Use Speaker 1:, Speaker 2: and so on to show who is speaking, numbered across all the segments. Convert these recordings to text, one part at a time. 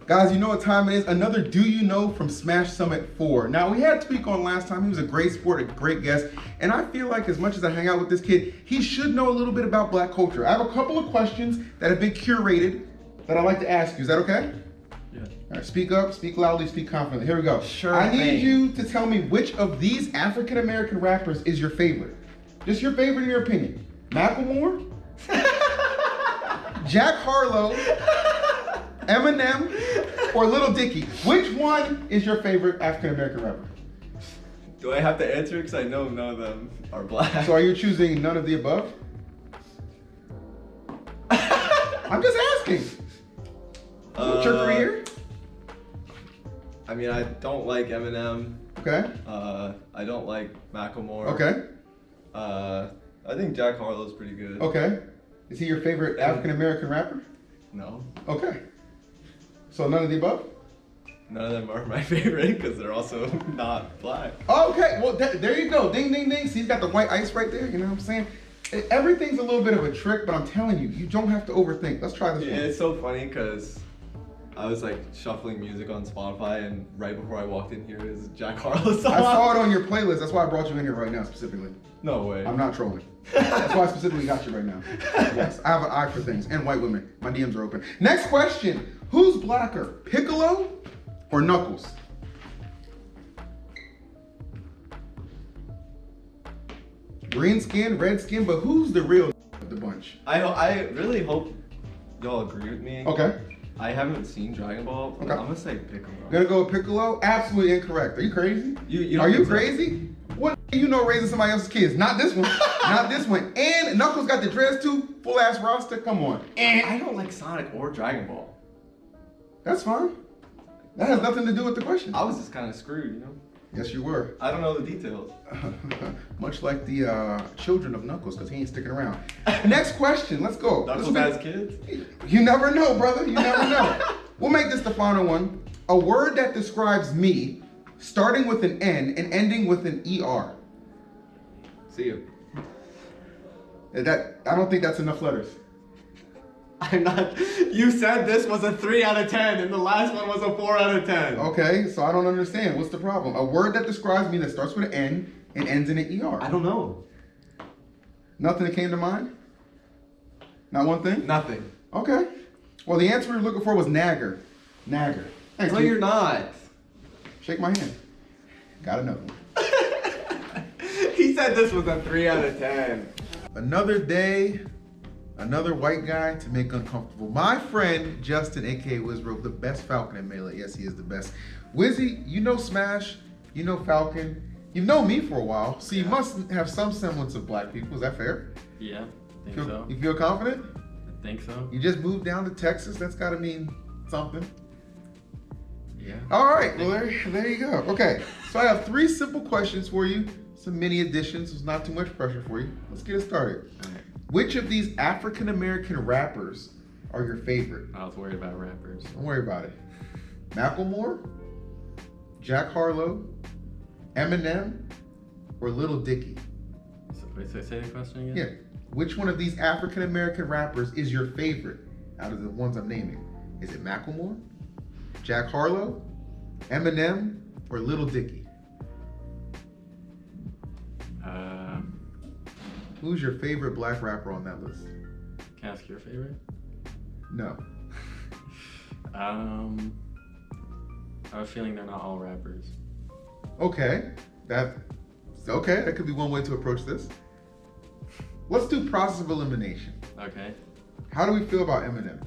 Speaker 1: Guys, you know what time it is. Another Do You Know from Smash Summit 4. Now, we had Tweek on last time. He was a great sport, a great guest. And I feel like as much as I hang out with this kid, he should know a little bit about Black culture. I have a couple of questions that have been curated that I'd like to ask you. Is that okay?
Speaker 2: Yeah.
Speaker 1: All right, speak up, speak loudly, speak confidently. Here we go.
Speaker 2: Sure.
Speaker 1: I need you to tell me which of these African-American rappers is your favorite. Just your favorite in your opinion. Macklemore, Jack Harlow, Eminem, or Lil Dicky. Which one is your favorite African-American rapper?
Speaker 2: Do I have to answer? Because I know none of them are black.
Speaker 1: So are you choosing none of the above? I'm just asking. What's your career?
Speaker 2: I mean, I don't like Eminem.
Speaker 1: Okay.
Speaker 2: I don't like Macklemore.
Speaker 1: Okay.
Speaker 2: I think Jack Harlow's pretty good.
Speaker 1: Okay. Is he your favorite African-American rapper?
Speaker 2: No.
Speaker 1: Okay. So none of the above?
Speaker 2: None of them are my favorite because they're also not black.
Speaker 1: Okay, well, there you go. Ding, ding, ding. See, he's got the white ice right there. You know what I'm saying? Everything's a little bit of a trick, but I'm telling you, you don't have to overthink. Let's try this one.
Speaker 2: It's so funny because I was like shuffling music on Spotify, and right before I walked in here is Jack Harlow song.
Speaker 1: I saw it on your playlist. That's why I brought you in here right now, specifically.
Speaker 2: No way.
Speaker 1: I'm not trolling. That's why I specifically got you right now. Yes, I have an eye for things and white women. My DMs are open. Next question. Who's blacker, Piccolo or Knuckles? Green skin, red skin, but who's the real of the bunch?
Speaker 2: I really hope y'all agree with me.
Speaker 1: Okay.
Speaker 2: I haven't seen Dragon Ball. But
Speaker 1: Okay.
Speaker 2: I'm gonna say Piccolo.
Speaker 1: Gonna go with Piccolo? Absolutely incorrect. Are you crazy?
Speaker 2: You
Speaker 1: Are
Speaker 2: don't
Speaker 1: you
Speaker 2: think so?
Speaker 1: crazy? What do you know raising somebody else's kids? Not this one. Not this one. And Knuckles got the dreads too. Full ass roster. Come on.
Speaker 2: And I don't like Sonic or Dragon Ball.
Speaker 1: That's fine. That has nothing to do with the question.
Speaker 2: I was just kind of screwed, you know?
Speaker 1: Yes, you were.
Speaker 2: I don't know the details.
Speaker 1: Much like the children of Knuckles, because he ain't sticking around. Next question. Let's go.
Speaker 2: Knuckles has kids?
Speaker 1: You never know, brother. You never know. We'll make this the final one. A word that describes me, starting with an N and ending with an ER.
Speaker 2: See you.
Speaker 1: I don't think that's enough letters.
Speaker 2: I'm not. You said this was a 3 out of 10, and the last one was a 4 out of 10.
Speaker 1: Okay, so I don't understand. What's the problem? A word that describes me that starts with an N and ends in an ER.
Speaker 2: I don't know.
Speaker 1: Nothing that came to mind? Not one thing?
Speaker 2: Nothing.
Speaker 1: Okay. Well, the answer we were looking for was nagger. Nagger. Thanks,
Speaker 2: No,
Speaker 1: dude.
Speaker 2: you're not.
Speaker 1: Shake my hand. Got another one.
Speaker 2: He said this was a 3 out of 10.
Speaker 1: Another day, another white guy to make uncomfortable. My friend Justin, aka Wizzrobe, the best Falcon in Melee. Yes, he is the best. Wizzy, you know Smash, you know Falcon. You've known me for a while, so you must have some semblance of black people. Is that fair?
Speaker 3: Yeah, I think so.
Speaker 1: You feel confident?
Speaker 3: I think so.
Speaker 1: You just moved down to Texas. That's got to mean something.
Speaker 3: Yeah.
Speaker 1: All right, well, there you go. Okay, so I have 3 simple questions for you. Some mini additions. There's not too much pressure for you. Let's get it started.
Speaker 3: All right.
Speaker 1: Which of these African-American rappers are your favorite?
Speaker 3: I was worried about rappers.
Speaker 1: Don't worry about it. Macklemore, Jack Harlow, Eminem, or Lil Dicky?
Speaker 3: So, wait, say the question again?
Speaker 1: Yeah. Which one of these African-American rappers is your favorite out of the ones I'm naming? Is it Macklemore, Jack Harlow, Eminem, or Lil Dicky? Who's your favorite black rapper on that list?
Speaker 3: Can I ask your favorite?
Speaker 1: No.
Speaker 3: I have a feeling they're not all rappers.
Speaker 1: Okay. That could be one way to approach this. Let's do process of elimination.
Speaker 3: Okay.
Speaker 1: How do we feel about Eminem?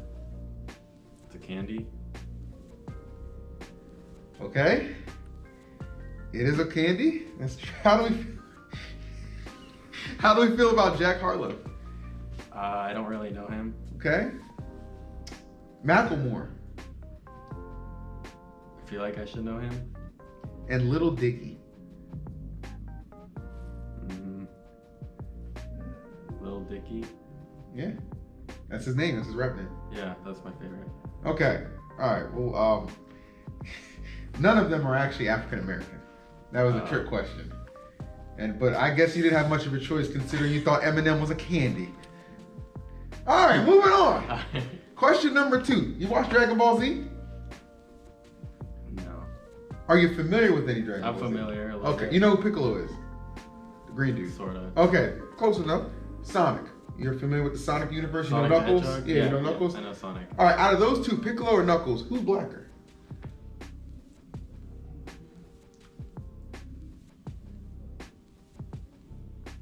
Speaker 3: It's a candy.
Speaker 1: Okay. It is a candy. How do we feel about Jack Harlow?
Speaker 3: I don't really know him.
Speaker 1: Okay. Macklemore
Speaker 3: I feel like I should know him.
Speaker 1: and Lil Dicky.
Speaker 3: Lil Dicky.
Speaker 1: Yeah. That's his name. That's his rap name.
Speaker 3: Yeah, that's my favorite.
Speaker 1: Okay. All right. Well, none of them are actually African American. That was a trick question. But I guess you didn't have much of a choice considering you thought Eminem was a candy. All right, moving on. Question number 2. You watch Dragon Ball Z? Are you familiar with any Dragon
Speaker 3: I'm
Speaker 1: Ball Z?
Speaker 3: familiar. A little
Speaker 1: Okay,
Speaker 3: bit.
Speaker 1: you know who Piccolo is? The green dude.
Speaker 3: Sorta.
Speaker 1: Okay, close enough. Sonic. You're familiar with the Sonic universe?
Speaker 3: Sonic
Speaker 1: you know Knuckles?
Speaker 3: the Hedgehog?
Speaker 1: Yeah, you know Knuckles?
Speaker 3: I know Sonic.
Speaker 1: All right, out of those two, Piccolo or Knuckles, who's blacker?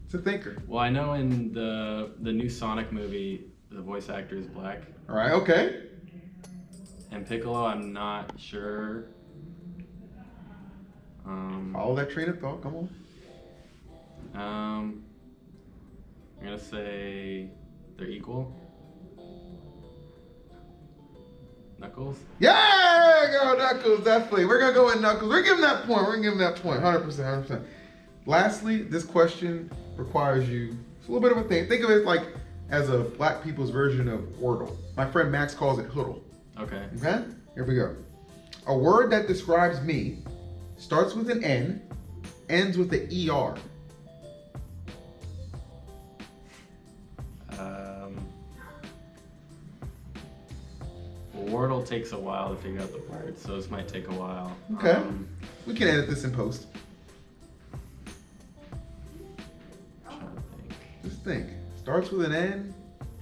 Speaker 1: It's a thinker.
Speaker 3: Well, I know in the new Sonic movie, the voice actor is black.
Speaker 1: All right, okay.
Speaker 3: And Piccolo, I'm not sure.
Speaker 1: Follow that train of thought. Come on.
Speaker 3: I'm gonna say they're equal. Knuckles.
Speaker 1: Yeah, go Knuckles, definitely. We're gonna go with Knuckles. We're giving that point. 100%. Lastly, this question requires you. It's a little bit of a thing. Think of it like as a black people's version of Wordle. My friend Max calls it Hoodle.
Speaker 3: Okay.
Speaker 1: Okay? Here we go. A word that describes me starts with an N, ends with the ER.
Speaker 3: Wordle takes a while to figure out the word, so this might take a while.
Speaker 1: Okay. We can edit this in post.
Speaker 3: Trying to think.
Speaker 1: Just think. Starts with an N,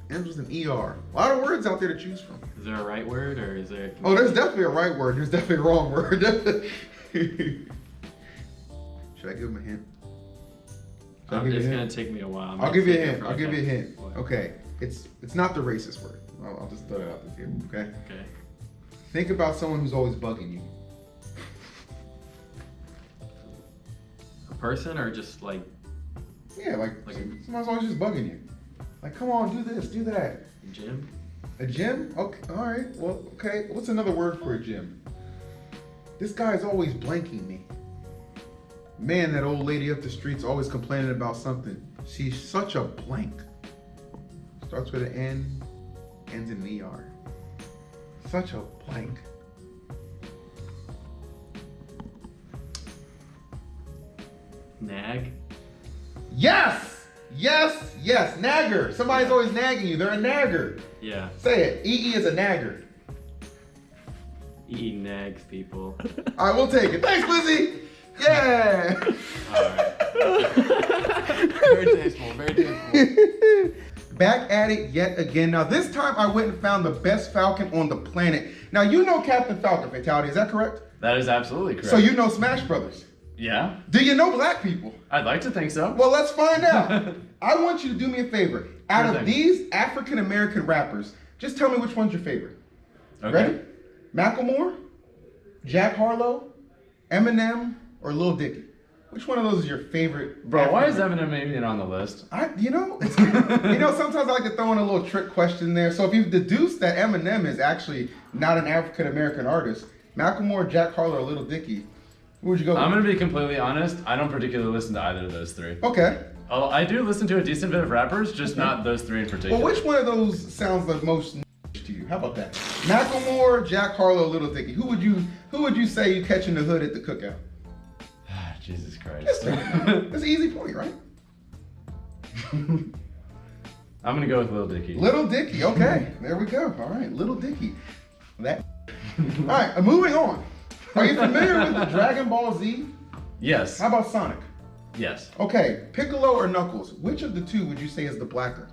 Speaker 1: ends with an ER. A lot of words out there to choose from.
Speaker 3: Is there a right word or is there?
Speaker 1: Oh, there's definitely a right word. There's definitely a wrong word. Should I give him a hint? Should I give you
Speaker 3: It's
Speaker 1: a
Speaker 3: gonna
Speaker 1: hint?
Speaker 3: take me a while.
Speaker 1: I'll give you a hint. I'll give you a
Speaker 3: Okay.
Speaker 1: hint.
Speaker 3: What?
Speaker 1: Okay. It's not the racist word. I'll just throw it out there. Okay.
Speaker 3: Okay.
Speaker 1: Think about someone who's always bugging you.
Speaker 3: A person or just like
Speaker 1: Yeah, like
Speaker 3: Like-
Speaker 1: someone's always just bugging you. Like, come on, do this, do that.
Speaker 3: a gym?
Speaker 1: A gym? Okay, all right. Well, okay. What's another word for a gym? This guy's always blanking me. Man, that old lady up the street's always complaining about something. She's such a blank. Starts with an N, ends in an ER. Such a blank.
Speaker 3: Nag?
Speaker 1: Yes! Yes! Yes! Nagger! Somebody's always nagging you. They're a nagger.
Speaker 3: Yeah.
Speaker 1: Say it. EE is a nagger.
Speaker 3: E nags people.
Speaker 1: All right, we'll take it. Thanks, Lizzie. Yeah.
Speaker 3: Alright. Very tasteful, very tasteful.
Speaker 1: Back at it yet again. Now this time I went and found the best Falcon on the planet. Now you know Captain Falcon, Fatality, is that correct?
Speaker 4: That is absolutely correct.
Speaker 1: So you know Smash Brothers.
Speaker 4: Yeah,
Speaker 1: Do you know black people?
Speaker 4: I'd like to think so.
Speaker 1: Well, let's find out. I want you to do me a favor. Out
Speaker 4: Sure
Speaker 1: of
Speaker 4: thing.
Speaker 1: these African American rappers, just tell me which one's your favorite.
Speaker 4: Okay.
Speaker 1: Ready? Macklemore, Jack Harlow, Eminem, or Lil Dicky? Which one of those is your favorite?
Speaker 4: Bro, why is
Speaker 1: African-
Speaker 4: Eminem even on the list?
Speaker 1: Sometimes I like to throw in a little trick question there. So if you've deduced that Eminem is actually not an African American artist, Macklemore, Jack Harlow, or Lil Dicky, who would you go with?
Speaker 4: I'm gonna be completely honest. I don't particularly listen to either of those three.
Speaker 1: Okay.
Speaker 4: Oh, I do listen to a decent bit of rappers, just not those three in particular.
Speaker 1: Well, which one of those sounds the most to you? How about that? Macklemore, Jack Harlow, Lil Dicky. Who would you say you catch in the hood at the cookout?
Speaker 4: Jesus Christ.
Speaker 1: That's an easy point, right?
Speaker 4: I'm gonna go with Lil Dicky.
Speaker 1: Little Dicky. Okay, there we go. All right, Little Dicky. That. All right, moving on. Are you familiar with the Dragon Ball Z?
Speaker 4: Yes.
Speaker 1: How about Sonic?
Speaker 4: Yes.
Speaker 1: Okay, Piccolo or Knuckles? Which of the two would you say is the blacker?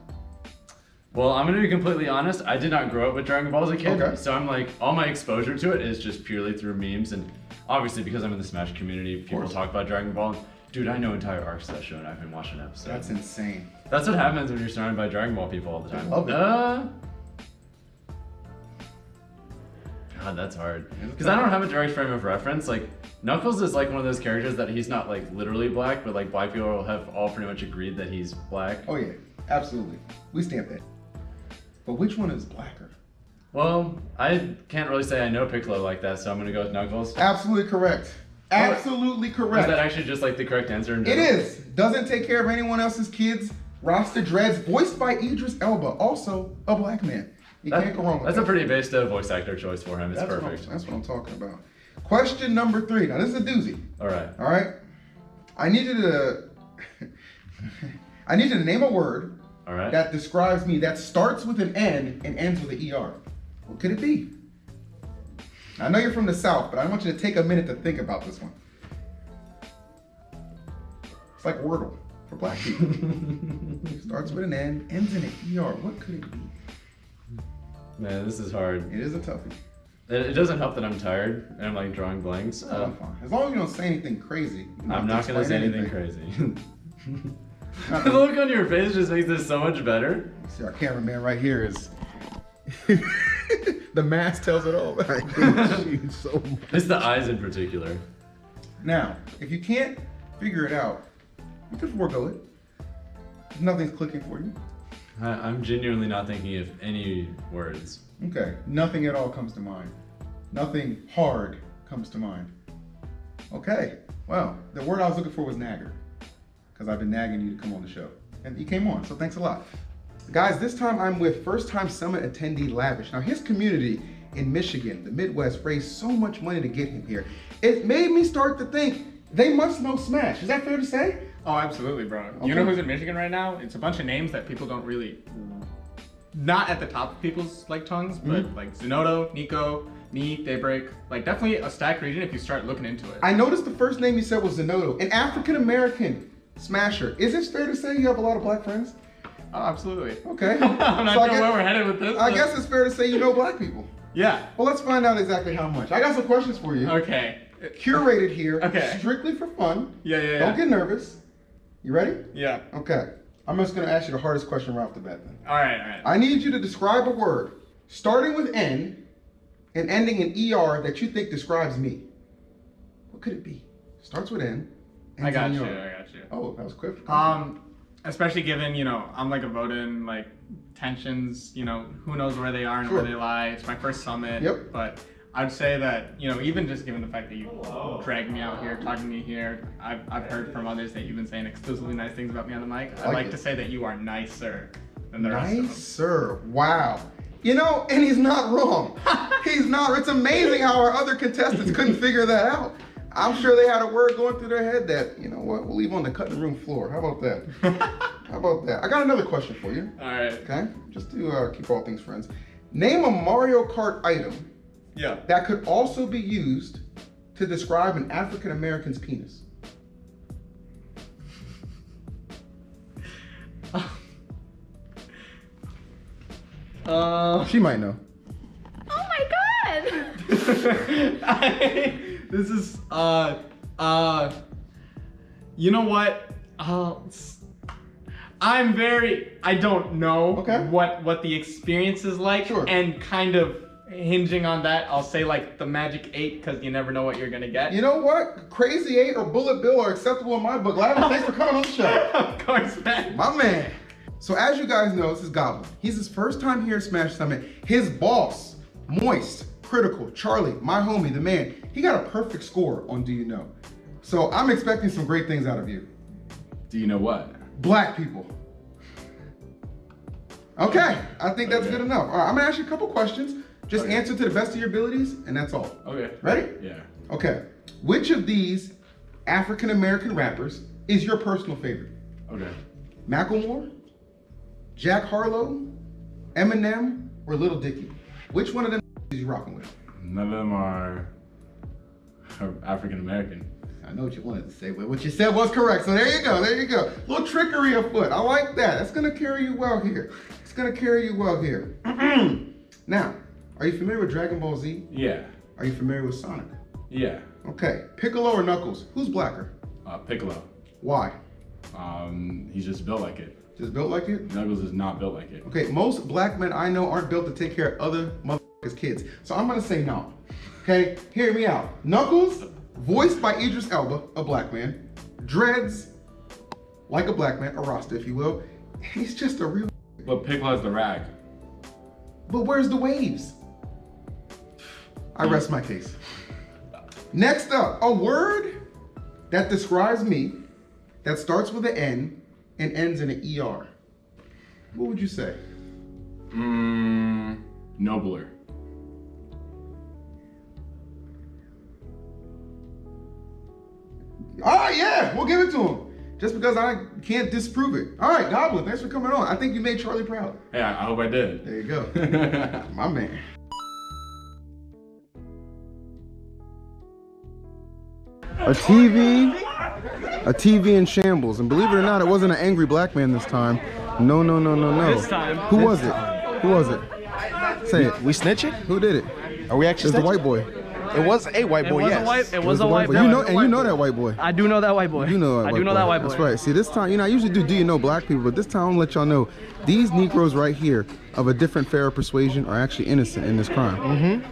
Speaker 4: Well, I'm gonna be completely honest. I did not grow up with Dragon Ball as a kid,
Speaker 1: Okay.
Speaker 4: so I'm like, all my exposure to it is just purely through memes, and obviously because I'm in the Smash community, people
Speaker 1: course.
Speaker 4: talk about Dragon Ball. Dude, I know entire arcs of that show, and I've been watching episodes.
Speaker 1: That's insane.
Speaker 4: That's what happens when you're surrounded by Dragon Ball people all the time.
Speaker 1: love it.
Speaker 4: God, that's hard.
Speaker 1: It's
Speaker 4: Because I don't have a direct frame of reference. Like, Knuckles is like one of those characters that he's not like literally black, but like black people have all pretty much agreed that he's black.
Speaker 1: Oh yeah, absolutely. We stamp that. But which one is blacker?
Speaker 4: Well, I can't really say I know Piccolo like that, so I'm gonna go with Knuckles.
Speaker 1: Absolutely correct. Absolutely
Speaker 4: Is
Speaker 1: correct.
Speaker 4: that actually just like the correct answer? In
Speaker 1: It
Speaker 4: general?
Speaker 1: is. Doesn't take care of anyone else's kids. Rasta Dreads, voiced by Idris Elba, also a black man. You can't go wrong with
Speaker 4: That's
Speaker 1: that.
Speaker 4: a pretty based voice actor choice for him. It's
Speaker 1: That's
Speaker 4: perfect.
Speaker 1: That's what I'm talking about. Question number 3. Now this is a doozy.
Speaker 4: All right.
Speaker 1: All right. I need you to I need you to name a word
Speaker 4: All right.
Speaker 1: that describes me that starts with an N and ends with an ER. What could it be? I know you're from the South, but I want you to take a minute to think about this one. It's like Wordle for black people. Starts with an N, ends in an ER. What could it be?
Speaker 4: Man, this is hard.
Speaker 1: It is a toughie.
Speaker 4: It doesn't help that I'm tired and I'm like drawing blanks.
Speaker 1: Oh, fine. As long as you don't say anything crazy.
Speaker 4: I'm not gonna say anything crazy. The look on your face just makes this so much better.
Speaker 1: See, our cameraman right here is. The mask tells it all. I hate you so much.
Speaker 4: It's the eyes in particular.
Speaker 1: Now, if you can't figure it out, you can forego it. If nothing's clicking for you.
Speaker 4: I'm genuinely not thinking of any words.
Speaker 1: Okay, nothing at all comes to mind. Nothing hard comes to mind. Okay, well, the word I was looking for was nagger, because I've been nagging you to come on the show. And you came on, so thanks a lot. Guys, this time I'm with first-time summit attendee Lavish. Now, his community in Michigan, the Midwest, raised so much money to get him here. It made me start to think they must know Smash. Is that fair to say?
Speaker 5: Oh, absolutely, bro.
Speaker 1: Okay.
Speaker 5: You know who's in Michigan right now? It's a bunch of names that people don't really, not at the top of people's like tongues, but like Zenodo, Nico, me, Daybreak, like definitely a stacked region if you start looking into it.
Speaker 1: I noticed the first name you said was Zenodo, an African-American smasher. Is it fair to say you have a lot of black friends?
Speaker 5: Oh, absolutely.
Speaker 1: Okay.
Speaker 5: I'm not sure where we're headed with this.
Speaker 1: I guess it's fair to say you know black people.
Speaker 5: Yeah.
Speaker 1: Well, let's find out exactly how much. I got some questions for you.
Speaker 5: Okay.
Speaker 1: Curated here,
Speaker 5: Okay.
Speaker 1: strictly for fun.
Speaker 5: Yeah.
Speaker 1: Don't get nervous. You ready?
Speaker 5: Yeah.
Speaker 1: Okay. I'm just gonna ask you the hardest question right off the bat then.
Speaker 5: All right.
Speaker 1: I need you to describe a word starting with N and ending in ER that you think describes me. What could it be? Starts with N.
Speaker 5: I got
Speaker 1: ends
Speaker 5: you.
Speaker 1: in ER. Oh, that was quick.
Speaker 5: Especially given, I'm like a vote-in, like tensions, who knows where they are and where they lie. It's my first summit.
Speaker 1: Yep.
Speaker 5: But I'd say that, even just given the fact that you dragged me out here, talking to me here, I've heard from others that you've been saying exclusively nice things about me on the mic. I'd like to say that you are nicer than the rest of them.
Speaker 1: Nicer. Wow. And he's not wrong. He's not. It's amazing how our other contestants couldn't figure that out. I'm sure they had a word going through their head that, we'll leave on the cutting room floor. How about that? How about that? I got another question for you.
Speaker 5: All right.
Speaker 1: Okay? Just to keep all things friends. Name a Mario Kart item that could also be used to describe an African American's penis. She might know.
Speaker 6: Oh my god!
Speaker 5: This is you know what? I don't know what the experience is like.
Speaker 1: Sure.
Speaker 5: And kind of hinging on that, I'll say like the Magic 8, because you never know what you're gonna get.
Speaker 1: You know what? Crazy 8 or Bullet Bill are acceptable in my book. Lavish, thanks for coming on the show.
Speaker 5: Of course, man.
Speaker 1: My man. So as you guys know, this is Goblin. He's his first time here at Smash Summit. His boss, Moist, Critical, Charlie, my homie, the man, he got a perfect score on Do You Know? So I'm expecting some great things out of you.
Speaker 4: Do you know what?
Speaker 1: Black people. Okay, I think that's good enough. All right, I'm gonna ask you a couple questions. Just answer to the best of your abilities, and that's all.
Speaker 4: Okay.
Speaker 1: Ready?
Speaker 4: Yeah.
Speaker 1: Okay. Which of these African American rappers is your personal favorite?
Speaker 4: Okay.
Speaker 1: Macklemore, Jack Harlow, Eminem, or Lil Dicky? Which one of them is you rocking with?
Speaker 4: None of them are African American.
Speaker 1: I know what you wanted to say, but what you said was correct. So there you go, there you go. Little trickery afoot. I like that. That's gonna carry you well here. It's gonna carry you well here. Now, are you familiar with Dragon Ball Z?
Speaker 4: Yeah.
Speaker 1: Are you familiar with Sonic?
Speaker 4: Yeah.
Speaker 1: Okay, Piccolo or Knuckles? Who's blacker?
Speaker 4: Piccolo.
Speaker 1: Why?
Speaker 4: He's just built like it.
Speaker 1: Just built like it?
Speaker 4: Knuckles is not built like it.
Speaker 1: Okay, most black men I know aren't built to take care of other motherfuckers' kids. So I'm gonna say no. Okay, hear me out. Knuckles, voiced by Idris Elba, a black man. Dreads, like a black man, a Rasta if you will. He's just a real.
Speaker 4: But Piccolo has the rag.
Speaker 1: But where's the waves? I rest my case. Next up, a word that describes me that starts with an N and ends in an ER. What would you say?
Speaker 4: Nobler.
Speaker 1: All right, yeah, we'll give it to him. Just because I can't disprove it. All right, Goblin, thanks for coming on. I think you made Charlie proud.
Speaker 4: Yeah, I hope I did.
Speaker 1: There you go. My man.
Speaker 7: A TV in shambles. And believe it or not, it wasn't an angry black man this time. No.
Speaker 8: This time.
Speaker 7: Who was it? Who was it? Say it.
Speaker 9: We snitching?
Speaker 7: Who did it?
Speaker 9: Are we actually
Speaker 7: It's the
Speaker 9: snitching?
Speaker 7: white boy.
Speaker 9: It was a white boy, yes.
Speaker 8: It was a white boy.
Speaker 7: You know, and you know that white boy.
Speaker 8: I do know that white boy.
Speaker 7: You know that
Speaker 8: I
Speaker 7: white
Speaker 8: do know
Speaker 7: boy.
Speaker 8: that white boy.
Speaker 7: That's right. See, this time, you know, I usually do you know black people, but this time I'm gonna let y'all know these Negroes right here of a different fair persuasion are actually innocent in this crime.